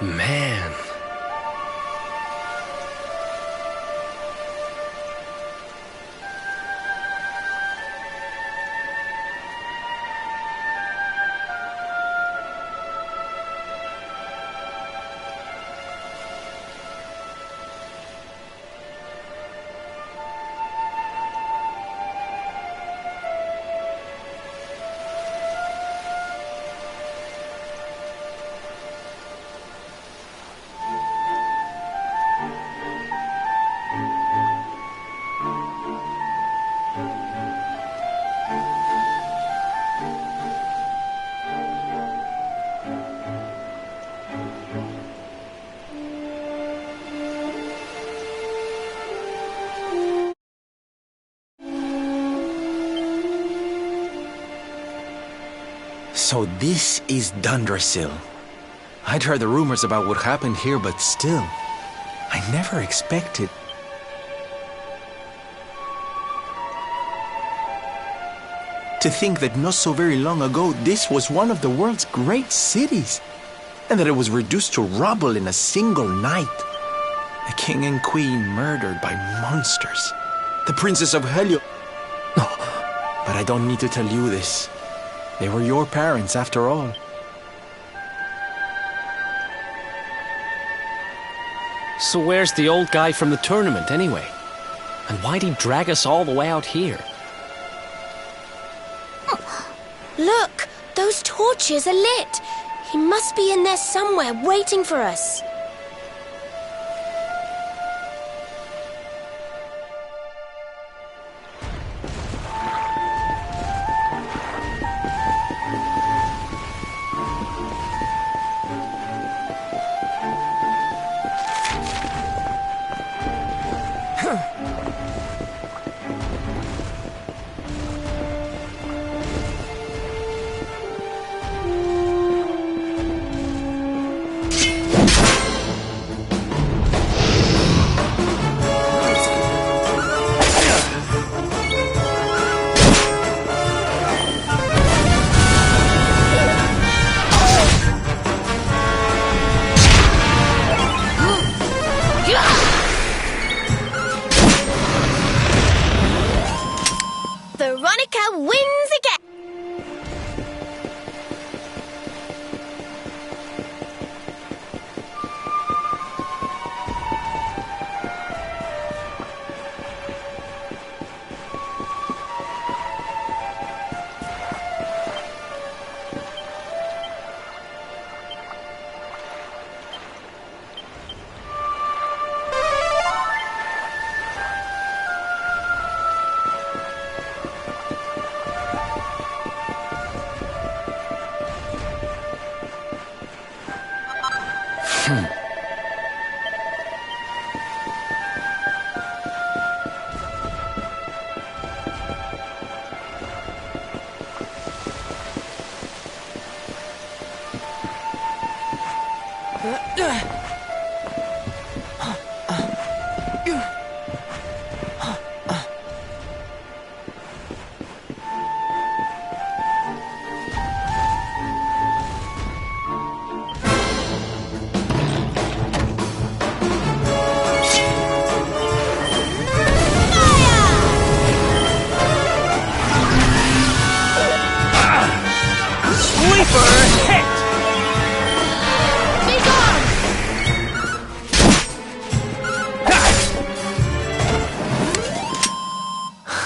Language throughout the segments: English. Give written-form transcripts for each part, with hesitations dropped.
Man. So this is Dundrasil. I'd heard the rumors about what happened here, but still, I never expected. To think that not so very long ago, this was one of the world's great cities, and that it was reduced to rubble in a single night. The king and queen murdered by monsters. The princess of Helio... Oh, but I don't need to tell you this. They were your parents, after all. So where's the old guy from the tournament, anyway? And why'd he drag us all the way out here? Look! Those torches are lit! He must be in there somewhere, waiting for us. Veronica wins again!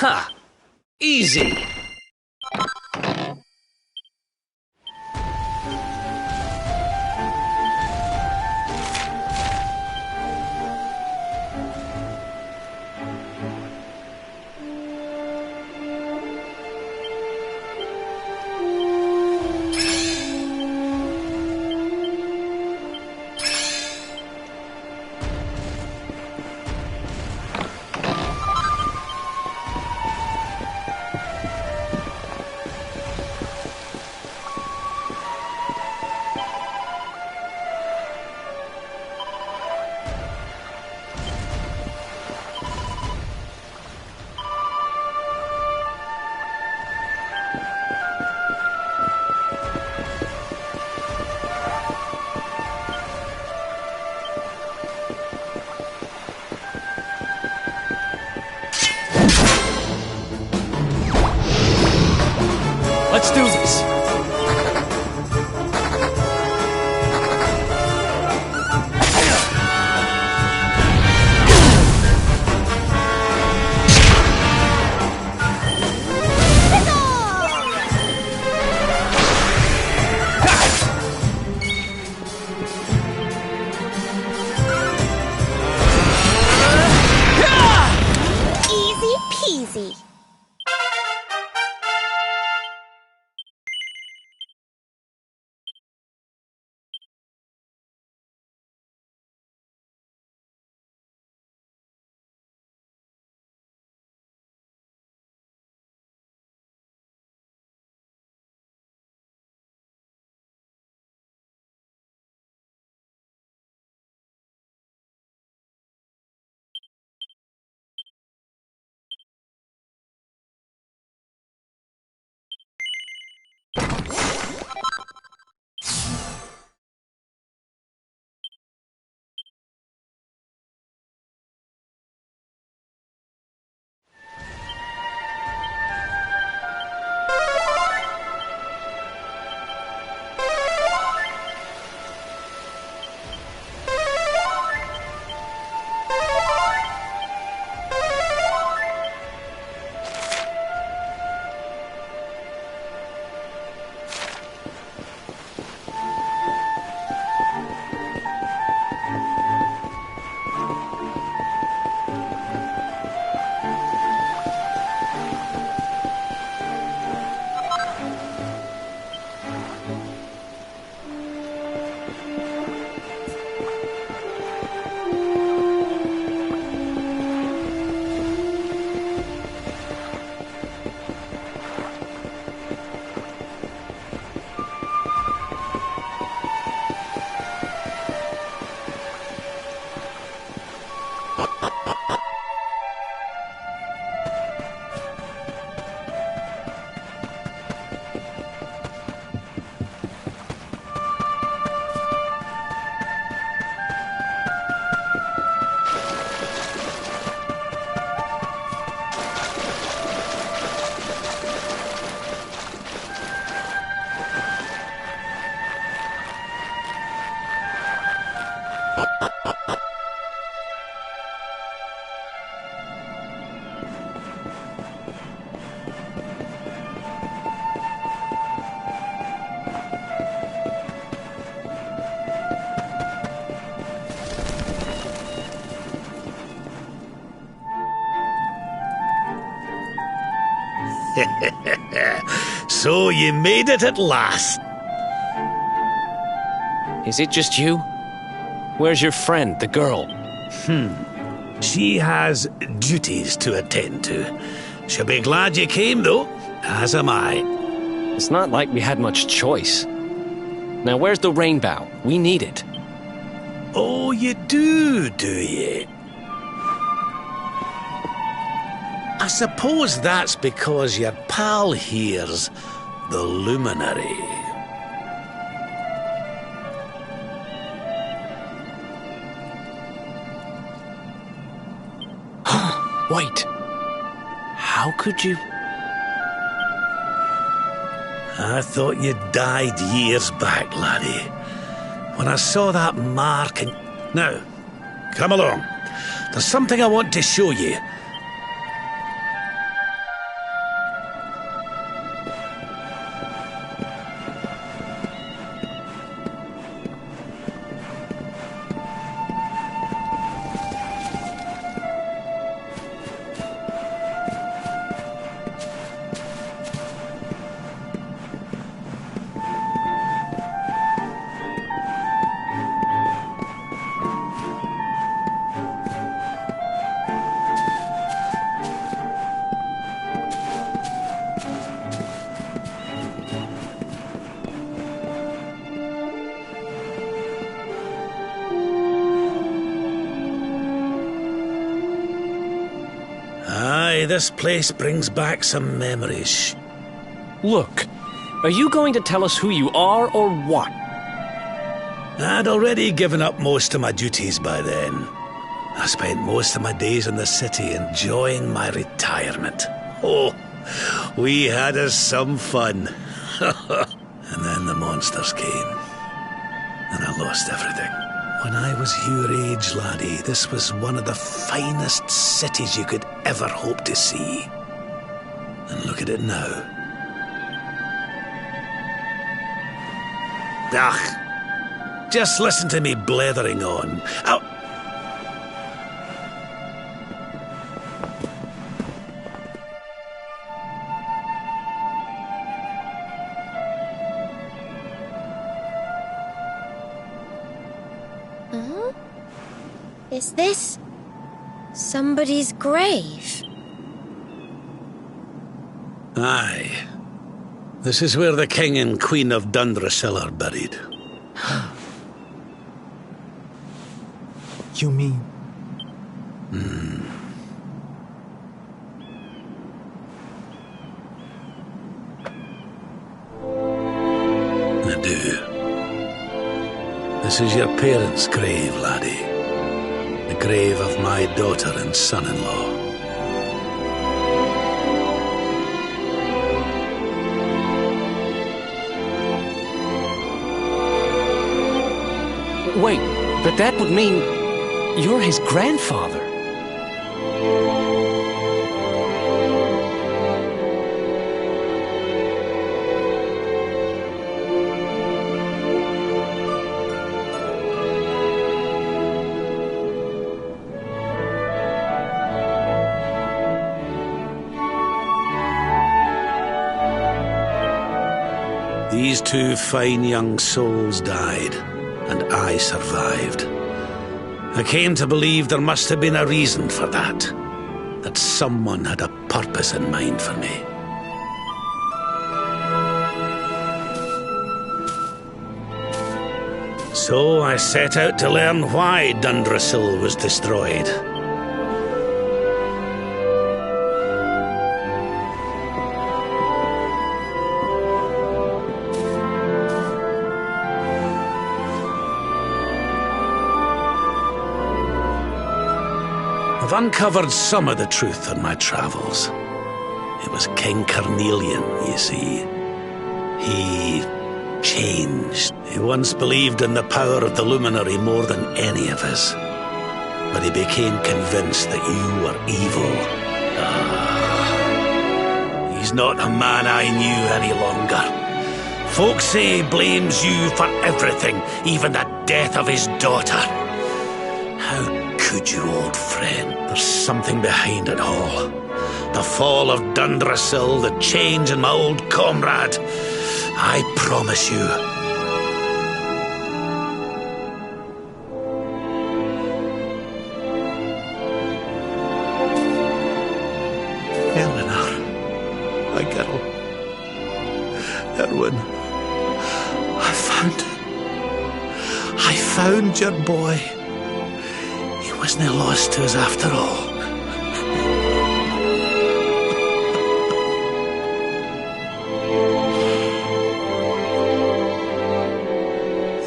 Ha! Easy! Let's do this. Easy peasy. So you made it at last. Is it just you? Where's your friend, the girl? She has duties to attend to. She'll be glad you came, though, as am I. It's not like we had much choice. Now, where's the rainbow? We need it. Oh, you do you? I suppose that's because your pal here's the luminary. Wait. How could you? I thought you died years back, laddie. When I saw that mark and... Now, come along. There's something I want to show you. Aye, this place brings back some memories. Look, are you going to tell us who you are or what? I'd already given up most of my duties by then. I spent most of my days in the city enjoying my retirement. Oh, we had us some fun. And then the monsters came, and I lost everything. When I was your age, laddie, this was one of the finest cities you could ever hope to see. And look at it now. Ach, just listen to me blethering on. Is this somebody's grave? Aye. This is where the King and Queen of Dundrasil are buried. You mean? I do. This is your parents' grave, laddie. The grave of my daughter and son-in-law. Wait, but that would mean you're his grandfather. These two fine young souls died, and I survived. I came to believe there must have been a reason for that. That someone had a purpose in mind for me. So I set out to learn why Dundrasil was destroyed. I've uncovered some of the truth on my travels. It was King Carnelian, you see. He changed. He once believed in the power of the luminary more than any of us. But he became convinced that you were evil. He's not a man I knew any longer. Folks say he blames you for everything, even the death of his daughter. How could you, old friend? There's something behind it all. The fall of Dundrasil, the change in my old comrade. I promise you. Eleanor, my girl. Erwin, I found your boy. He wasn't lost to us after all.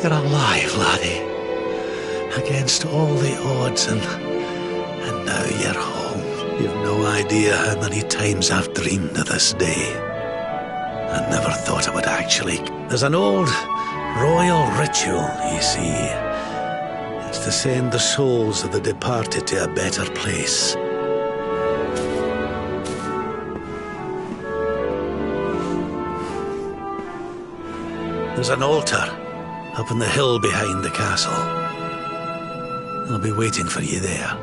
You're alive, laddie. Against all the odds, and now you're home. You've no idea how many times I've dreamed of this day. I never thought it would actually. There's an old royal ritual, you see. It's to send the souls of the departed to a better place. There's an altar up on the hill behind the castle. I'll be waiting for you there.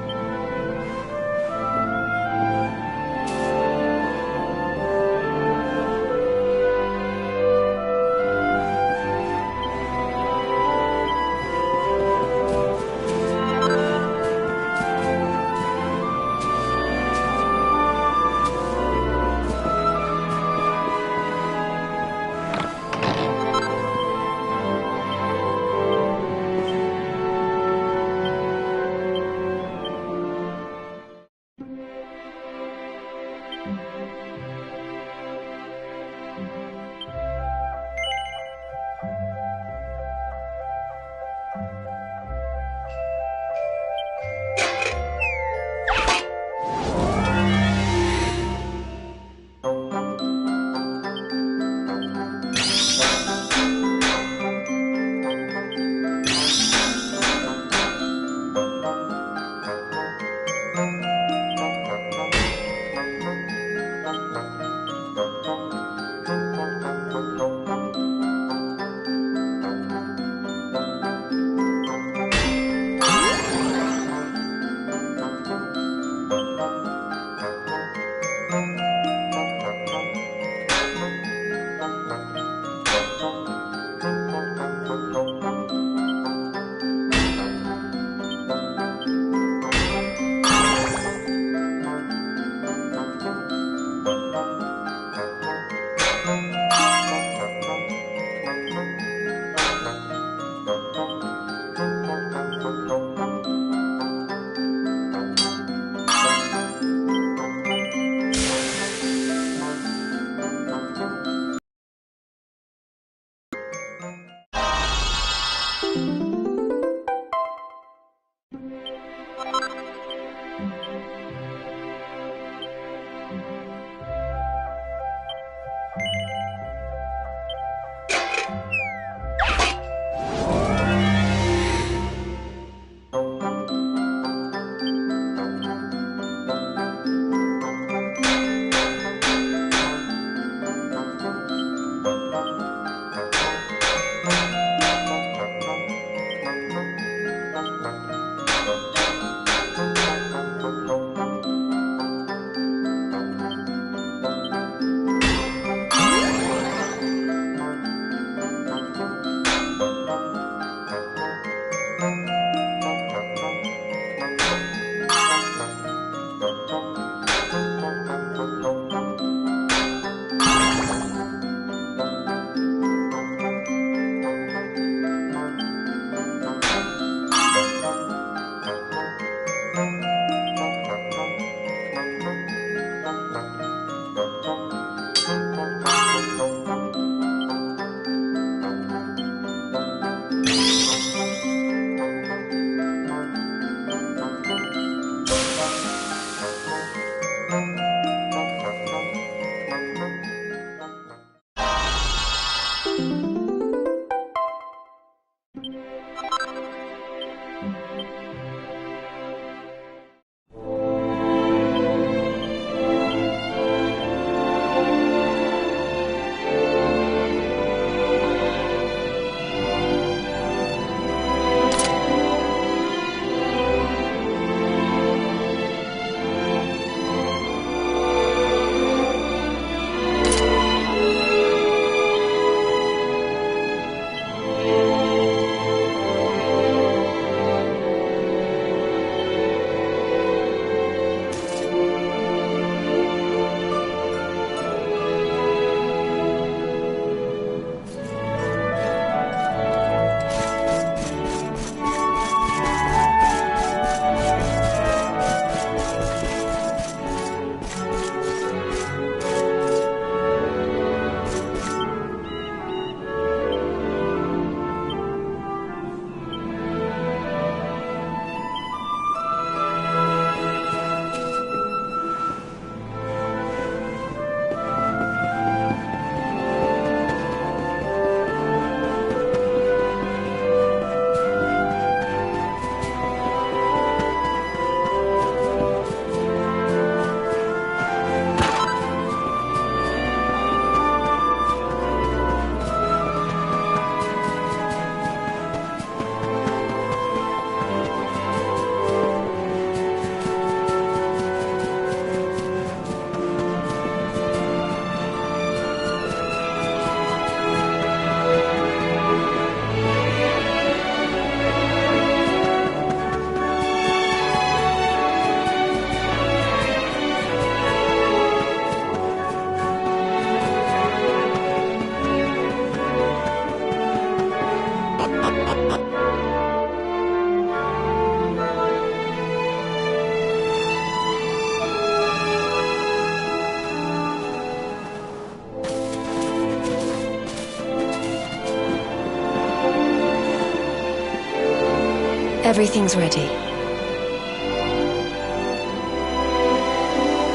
Everything's ready.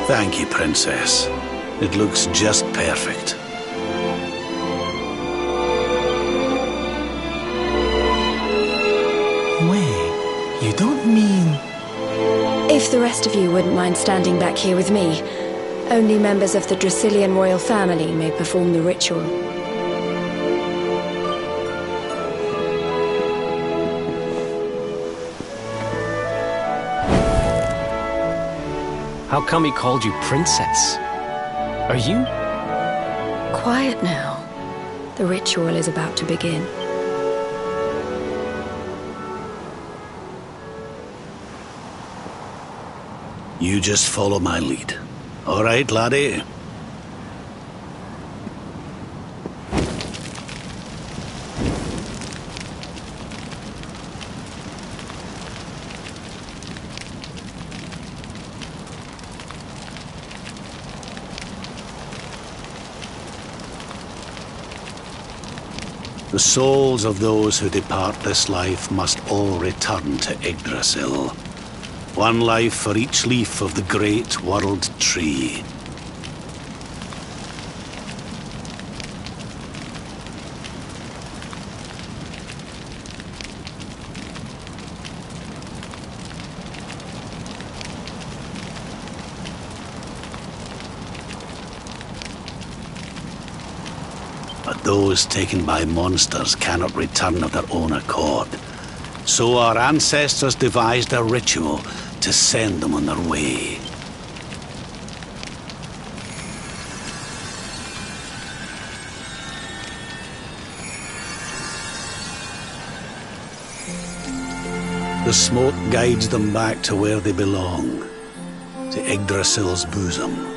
Thank you, Princess. It looks just perfect. Wait, you don't mean... If the rest of you wouldn't mind standing back here with me, only members of the Dracilian royal family may perform the ritual. How come he called you Princess? Are you? Quiet now. The ritual is about to begin. You just follow my lead. All right, laddie? The souls of those who depart this life must all return to Yggdrasil. One life for each leaf of the great world tree. But those taken by monsters cannot return of their own accord. So our ancestors devised a ritual to send them on their way. The smoke guides them back to where they belong, to Yggdrasil's bosom.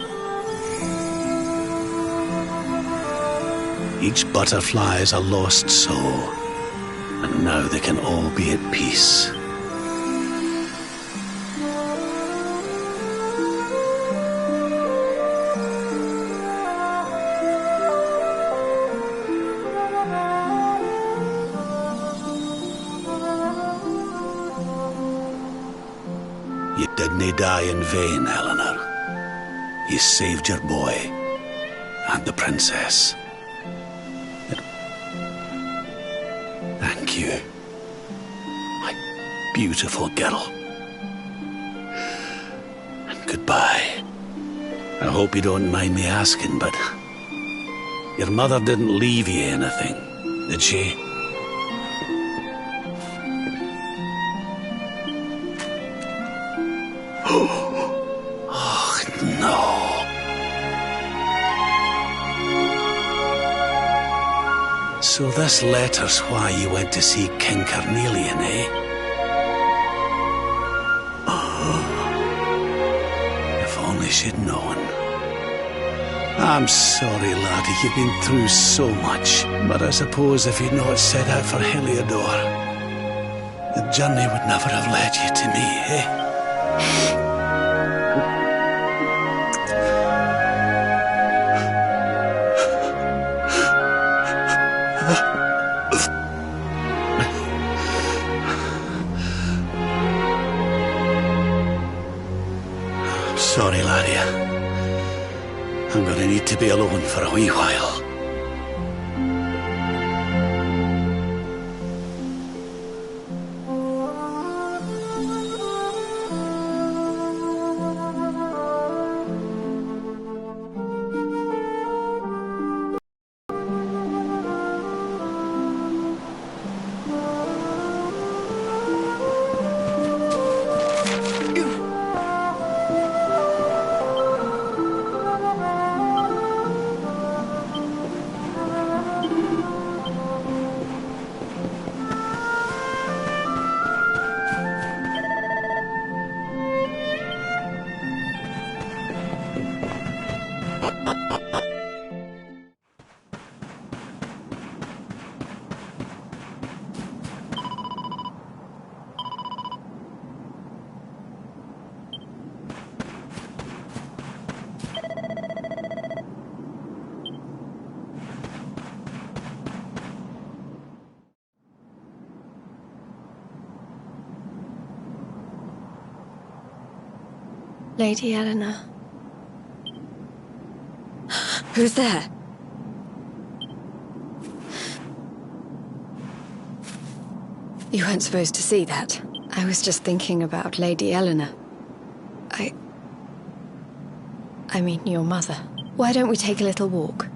Each butterfly is a lost soul, and now they can all be at peace. didn't die in vain, Eleanor. You saved your boy and the princess. Thank you, my beautiful girl. And goodbye. I hope you don't mind me asking, but your mother didn't leave you anything, did she? Oh, no. So this letter's why you went to see King Carnelian, eh? Oh, if only she'd known. I'm sorry, laddie, you've been through so much. But I suppose if you'd not set out for Heliodor, the journey would never have led you to me, eh? Sorry, laddie. I'm gonna need to be alone for a wee while. Lady Eleanor. Who's there? You weren't supposed to see that. I was just thinking about Lady Eleanor. I mean, your mother. Why don't we take a little walk?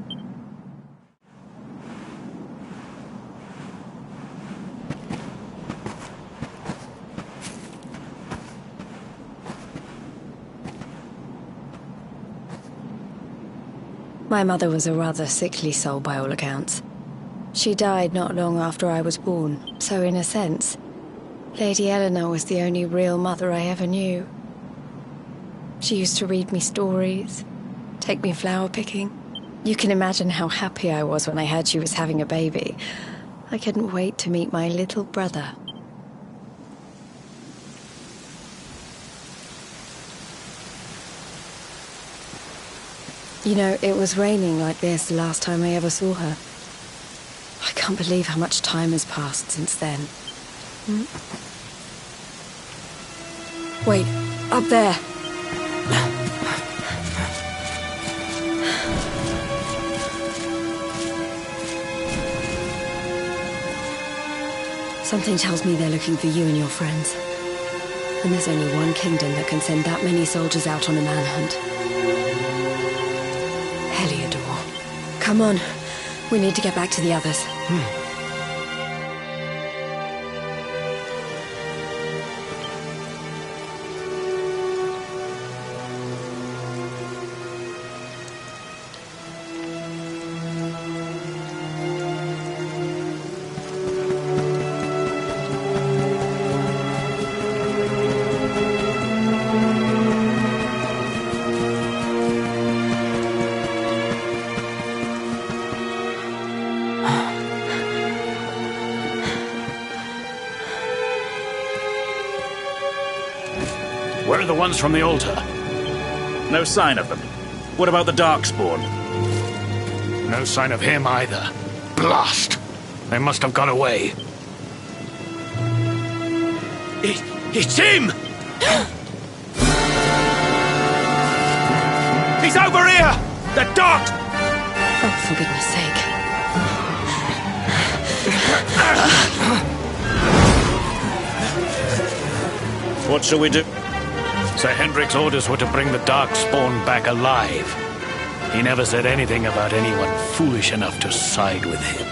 My mother was a rather sickly soul by all accounts. She died not long after I was born, so in a sense, Lady Eleanor was the only real mother I ever knew. She used to read me stories, take me flower picking. You can imagine how happy I was when I heard she was having a baby. I couldn't wait to meet my little brother. You know, it was raining like this the last time I ever saw her. I can't believe how much time has passed since then. Wait, up there. Something tells me they're looking for you and your friends. And there's only one kingdom that can send that many soldiers out on a manhunt. Heliodor. Come on. We need to get back to the others. Where are the ones from the altar? No sign of them. What about the Darkspawn? No sign of him either. Blast! They must have gone away. It's him! He's over here! The dot! Oh, for goodness sake. What shall we do? Sir Hendrik's orders were to bring the Darkspawn back alive. He never said anything about anyone foolish enough to side with him.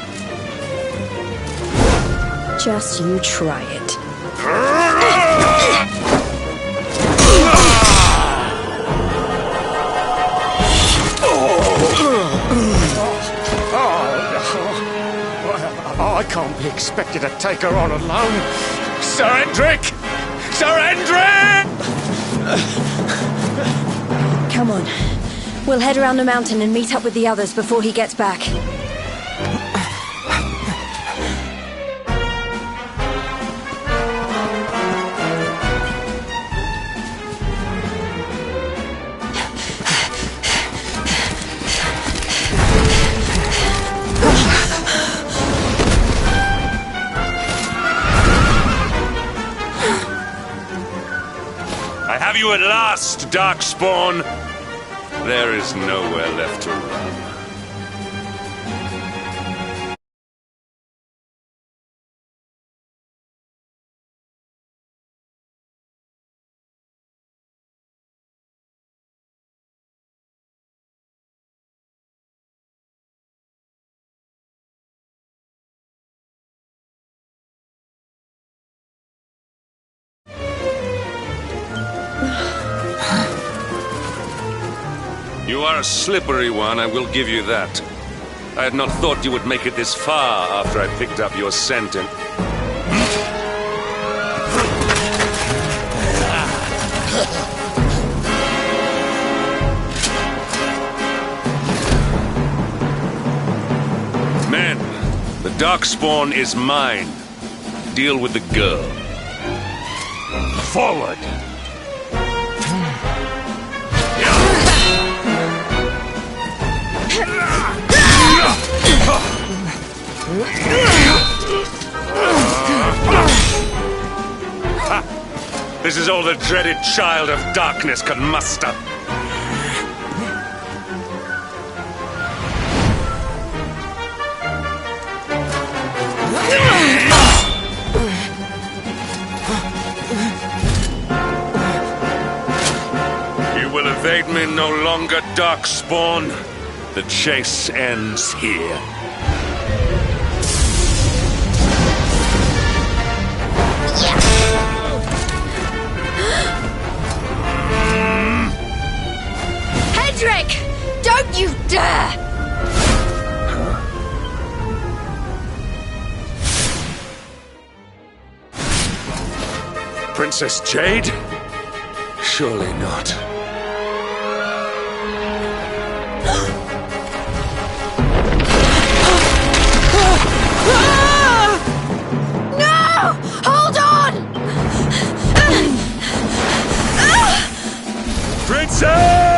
Just you try it. I can't be expected to take her on alone. Sir Hendrik! Sir Hendrik! Come on. We'll head around the mountain and meet up with the others before he gets back. I have you at last, Darkspawn. There is nowhere left to run. You are a slippery one, I will give you that. I had not thought you would make it this far after I picked up your scent and... Men, the Darkspawn is mine. Deal with the girl. Forward! This is all the dreaded child of darkness could muster. You will evade me no longer, Darkspawn. The chase ends here. Hendrik! Don't you dare! Princess Jade? Surely not. No! Hold on! Princess!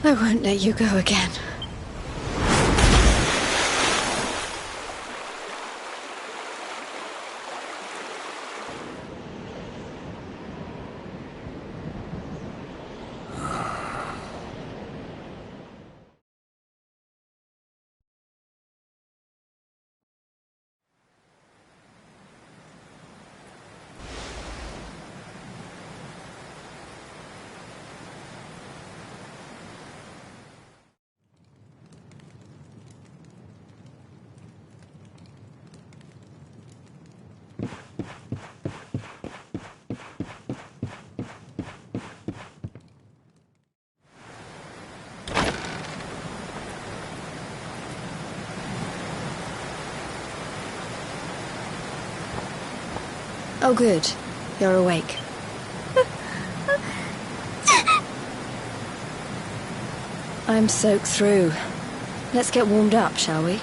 I won't let you go again. Oh, good. You're awake. I'm soaked through. Let's get warmed up, shall we?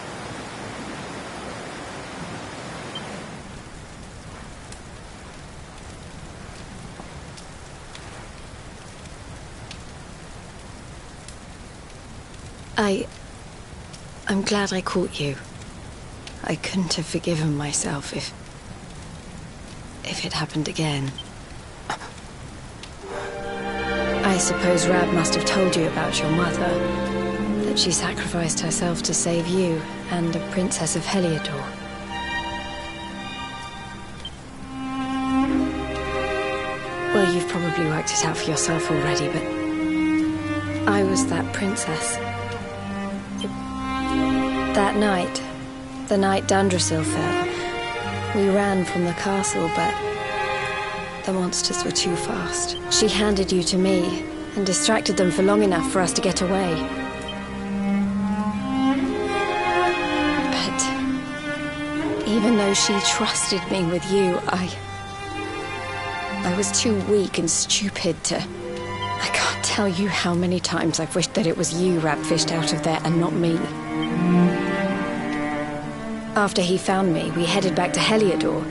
I'm glad I caught you. I couldn't have forgiven myself if it happened again. I suppose Rab must have told you about your mother, that she sacrificed herself to save you and a princess of Heliodor. Well, you've probably worked it out for yourself already, but I was that princess. That night, the night Dundrasil fell, we ran from the castle, but the monsters were too fast. She handed you to me and distracted them for long enough for us to get away. But even though she trusted me with you, I was too weak and stupid to... I can't tell you how many times I've wished that it was you Rab fished out of there and not me. After he found me, we headed back to Heliodor.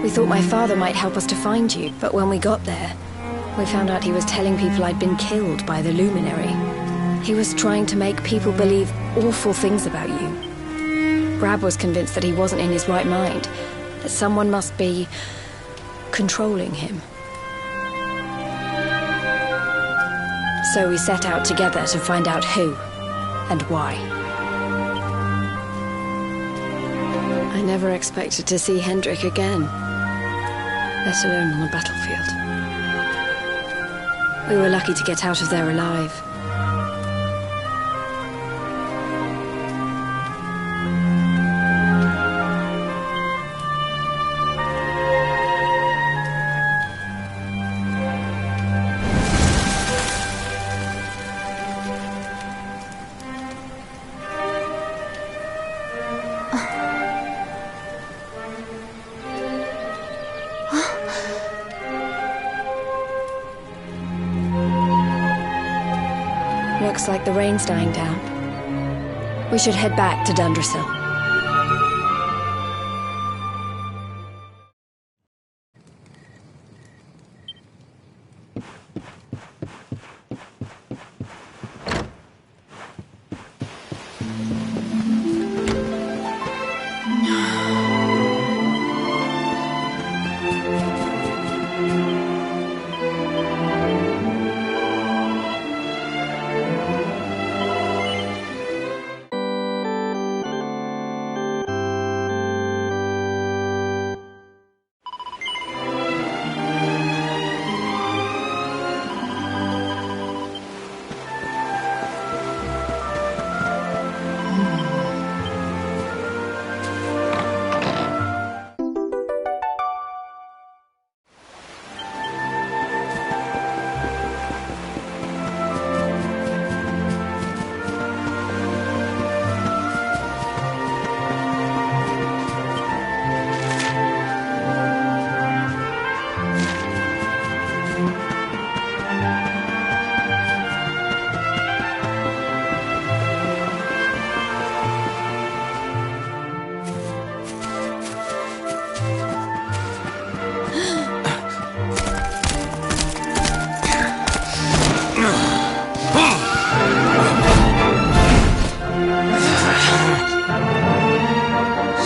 We thought my father might help us to find you, but when we got there, we found out he was telling people I'd been killed by the Luminary. He was trying to make people believe awful things about you. Rab was convinced that he wasn't in his right mind, that someone must be controlling him. So we set out together to find out who and why. I never expected to see Hendrik again, let alone on the battlefield. We were lucky to get out of there alive. Looks like the rain's dying down. We should head back to Dundrasil.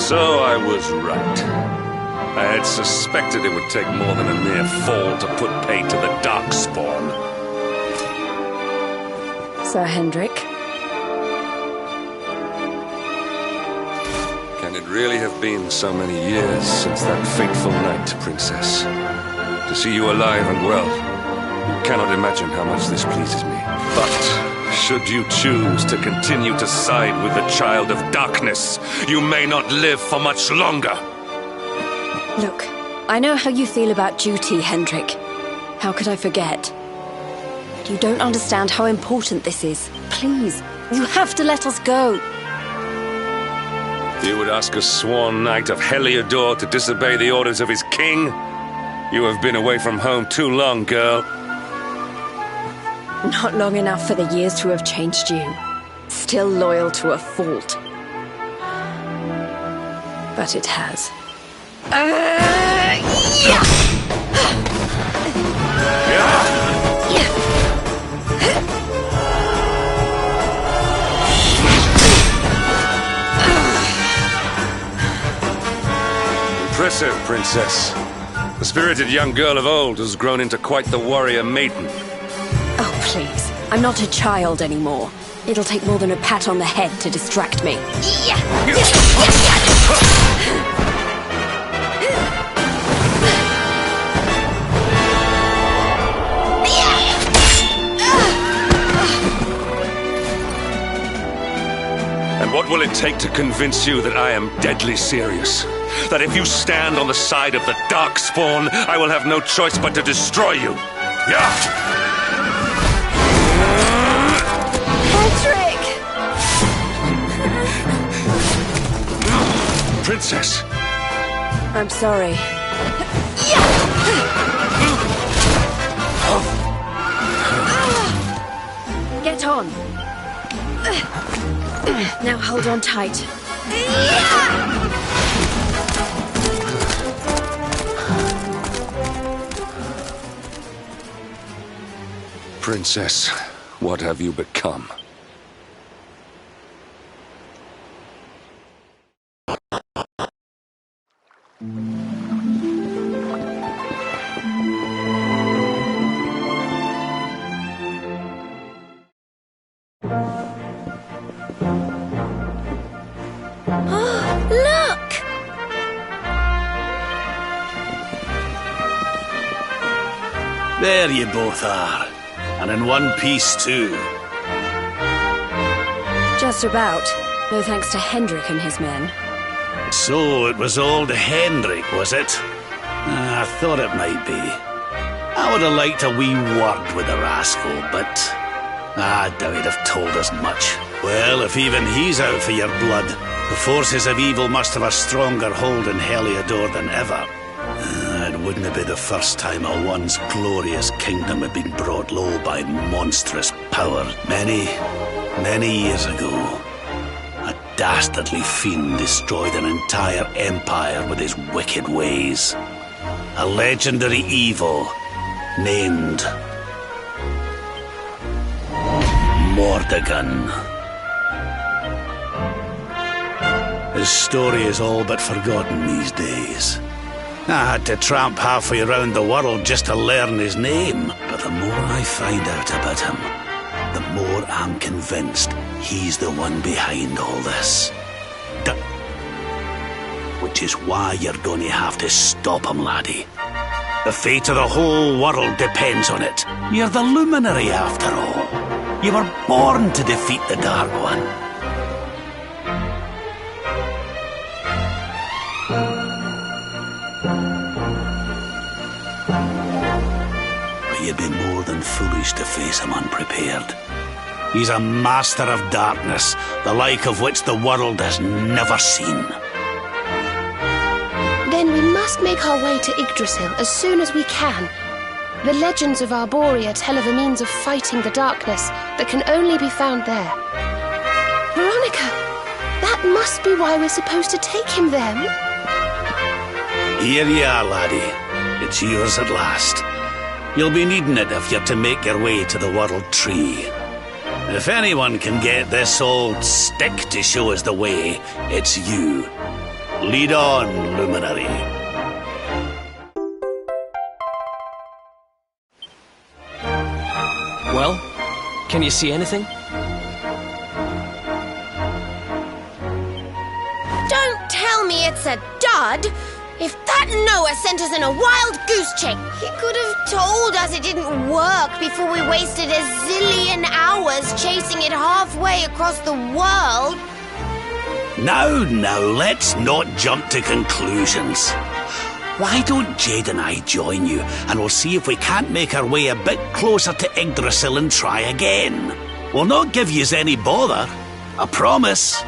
So I was right. I had suspected it would take more than a mere fall to put pay to the Darkspawn. Sir Hendrik? Can it really have been so many years since that fateful night, Princess? To see you alive and well, you cannot imagine how much this pleases me. But should you choose to continue to side with the Child of Darkness, you may not live for much longer. Look, I know how you feel about duty, Hendrik. How could I forget? You don't understand how important this is. Please, you have to let us go. You would ask a sworn knight of Heliodor to disobey the orders of his king? You have been away from home too long, girl. Not long enough for the years to have changed you. Still loyal to a fault. But it has. Impressive, Princess. The spirited young girl of old has grown into quite the warrior maiden. Oh, please. I'm not a child anymore. It'll take more than a pat on the head to distract me. And what will it take to convince you that I am deadly serious? That if you stand on the side of the Darkspawn, I will have no choice but to destroy you? Yeah! Patrick! Princess! I'm sorry. Get on. Now hold on tight. Princess, what have you become? Look! There you both are. And in one piece, too. Just about. No thanks to Hendrik and his men. So it was old Hendrik, was it? I thought it might be. I would have liked a wee word with the rascal, but I doubt he'd have told us much. Well, if even he's out for your blood, the forces of evil must have a stronger hold in Heliodor than ever. It wouldn't be the first time a once glorious kingdom had been brought low by monstrous power. Many years ago, a dastardly fiend destroyed an entire empire with his wicked ways. A legendary evil named Mordegon. His story is all but forgotten these days. I had to tramp halfway around the world just to learn his name. But the more I find out about him, the more I'm convinced he's the one behind all this. Which is why you're going to have to stop him, laddie. The fate of the whole world depends on it. You're the luminary, after all. You were born to defeat the Dark One. You'd be more than foolish to face him unprepared. He's a master of darkness, the like of which the world has never seen. Then we must make our way to Yggdrasil as soon as we can. The legends of Arborea tell of a means of fighting the darkness that can only be found there. Veronica, that must be why we're supposed to take him there. Here you are, laddie. It's yours at last. You'll be needing it if you're to make your way to the World Tree. If anyone can get this old stick to show us the way, it's you. Lead on, Luminary. Well, can you see anything? Don't tell me it's a dud! If that Noah sent us in a wild goose chase, he could have told us it didn't work before we wasted a zillion hours chasing it halfway across the world. Now, let's not jump to conclusions. Why don't Jade and I join you, and we'll see if we can't make our way a bit closer to Yggdrasil and try again. We'll not give yous any bother. I promise.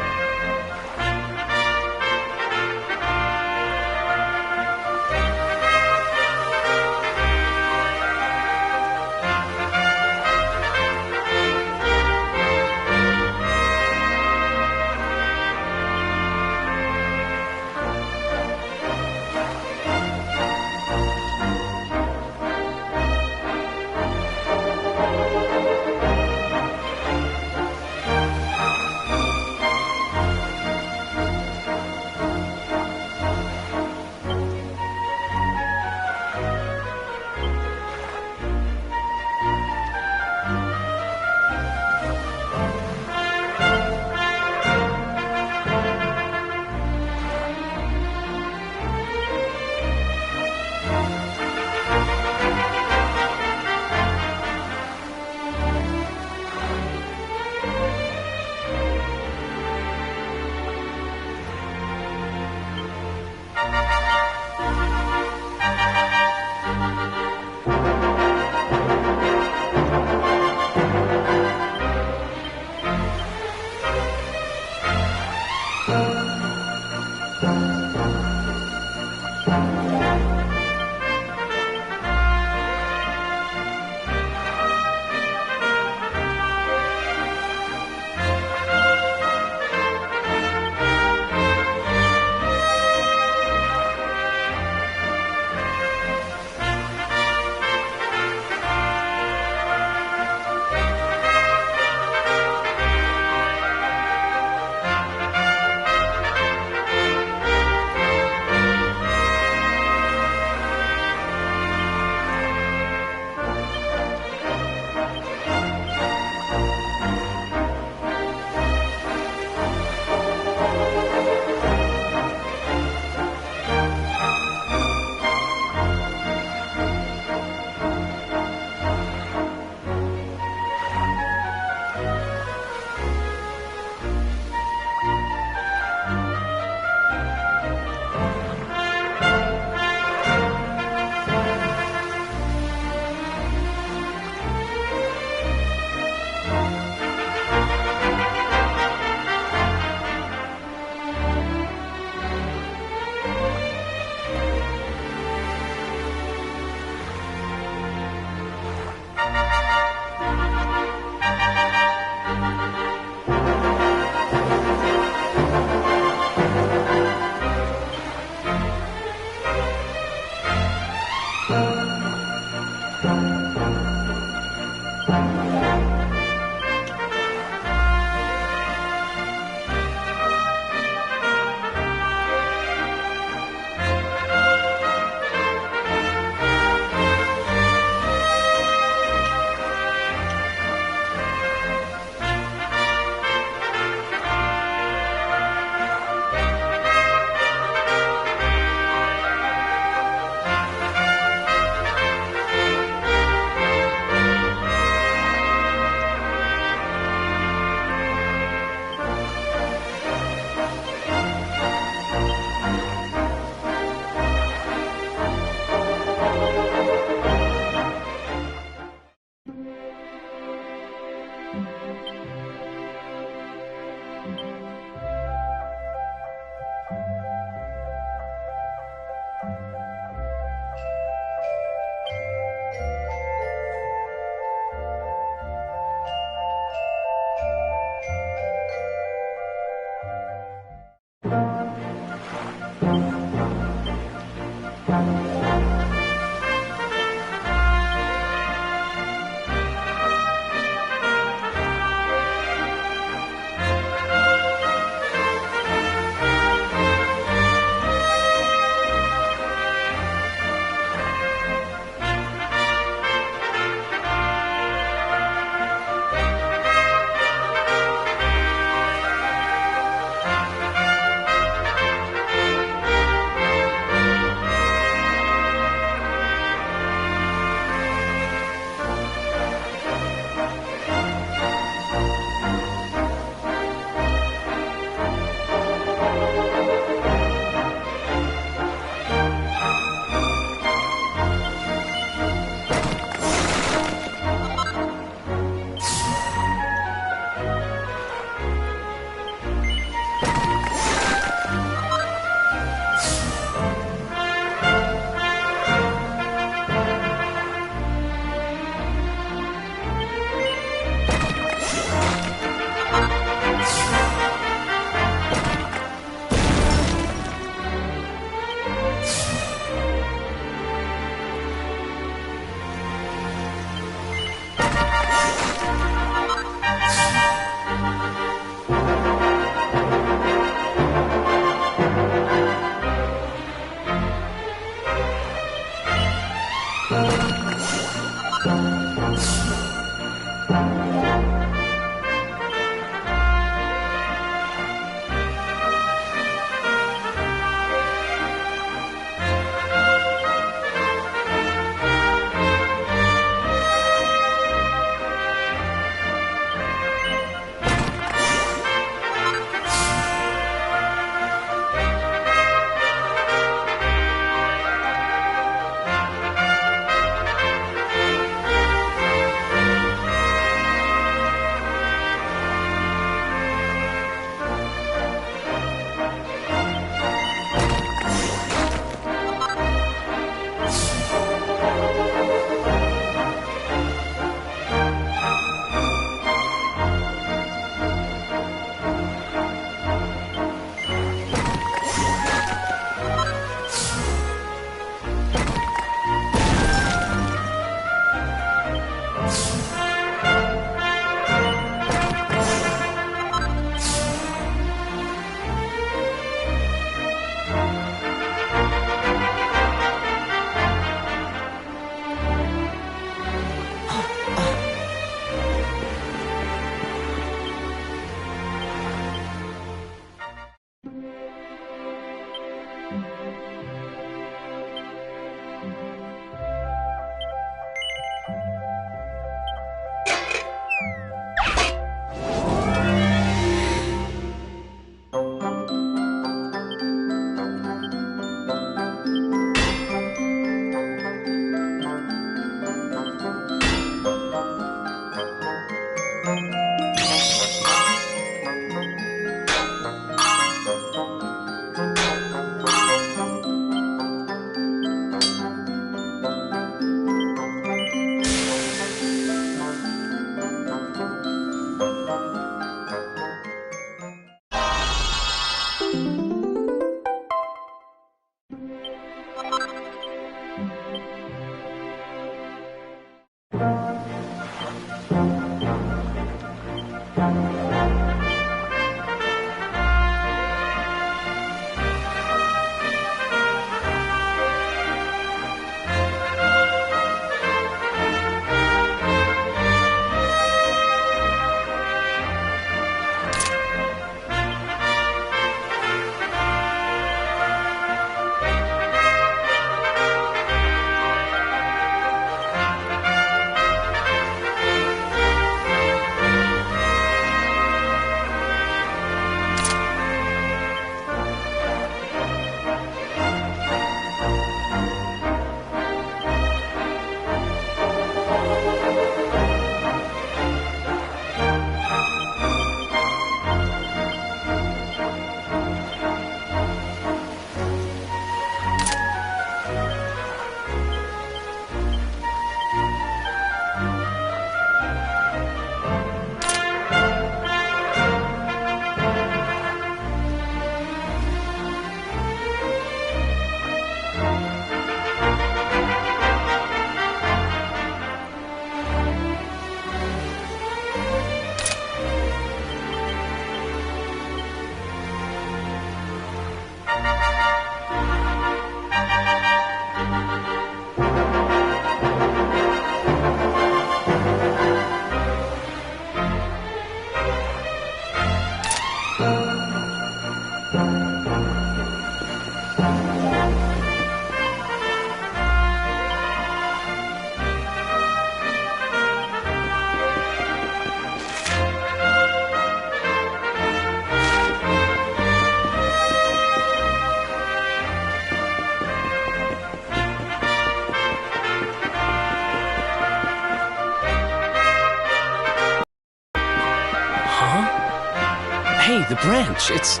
branch. It's...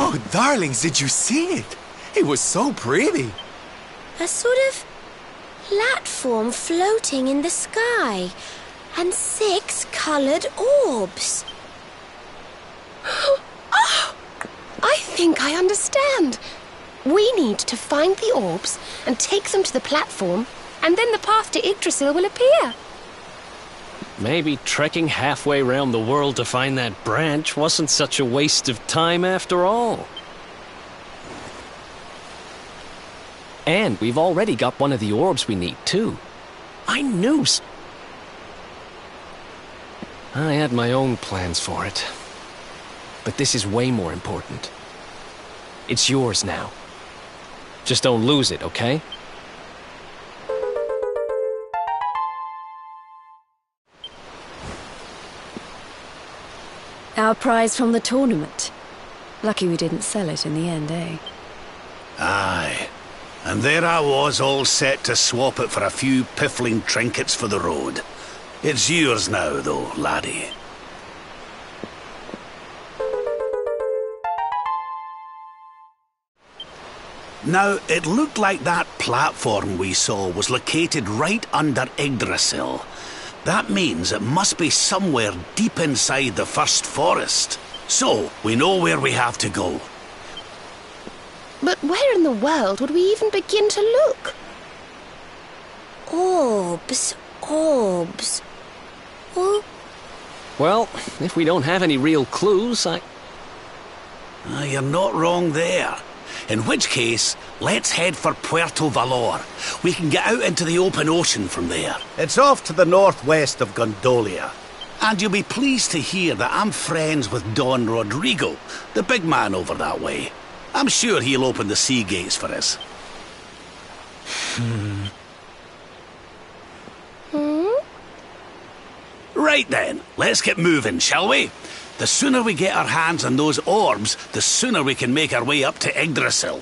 Oh, darlings, did you see it? It was so pretty. A sort of platform floating in the sky, and 6 colored orbs. Oh, I think I understand. We need to find the orbs and take them to the platform, and then the path to Yggdrasil will appear. Maybe trekking halfway around the world to find that branch wasn't such a waste of time after all. And we've already got one of the orbs we need, too. I knew... I had my own plans for it. But this is way more important. It's yours now. Just don't lose it, okay? Our prize from the tournament. Lucky we didn't sell it in the end, eh? Aye. And there I was, all set to swap it for a few piffling trinkets for the road. It's yours now, though, laddie. Now, it looked like that platform we saw was located right under Yggdrasil. That means it must be somewhere deep inside the first forest. So, we know where we have to go. But where in the world would we even begin to look? Orbs, orbs. Oh, Well, if we don't have any real clues, You're not wrong there. In which case, let's head for Puerto Valor. We can get out into the open ocean from there. It's off to the northwest of Gondolia. And you'll be pleased to hear that I'm friends with Don Rodrigo, the big man over that way. I'm sure he'll open the sea gates for us. Right then, let's get moving, shall we? The sooner we get our hands on those orbs, the sooner we can make our way up to Yggdrasil.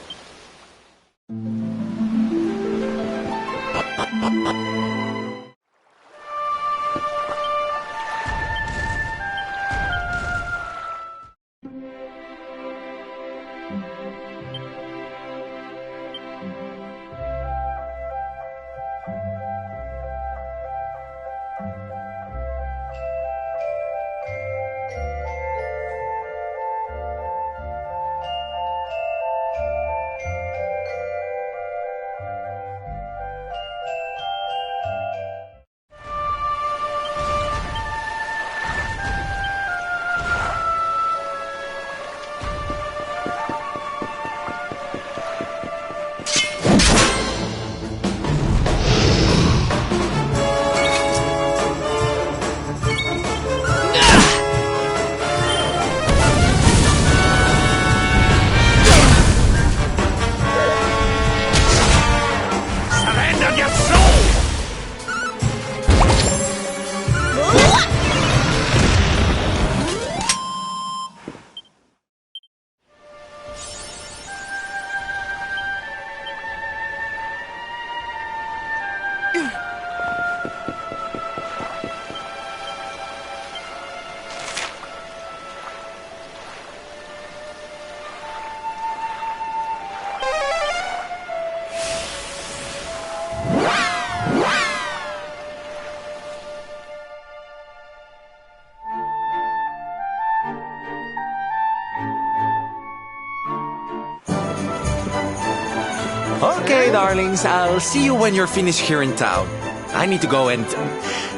Okay, darlings, I'll see you when you're finished here in town. I need to go and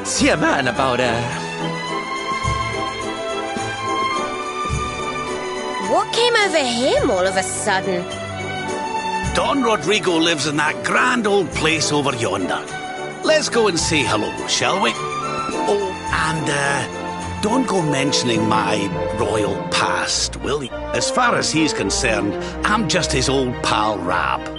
see a man about, what came over him all of a sudden? Don Rodrigo lives in that grand old place over yonder. Let's go and say hello, shall we? Oh, and, Don't go mentioning my royal past, will you? As far as he's concerned, I'm just his old pal Rab.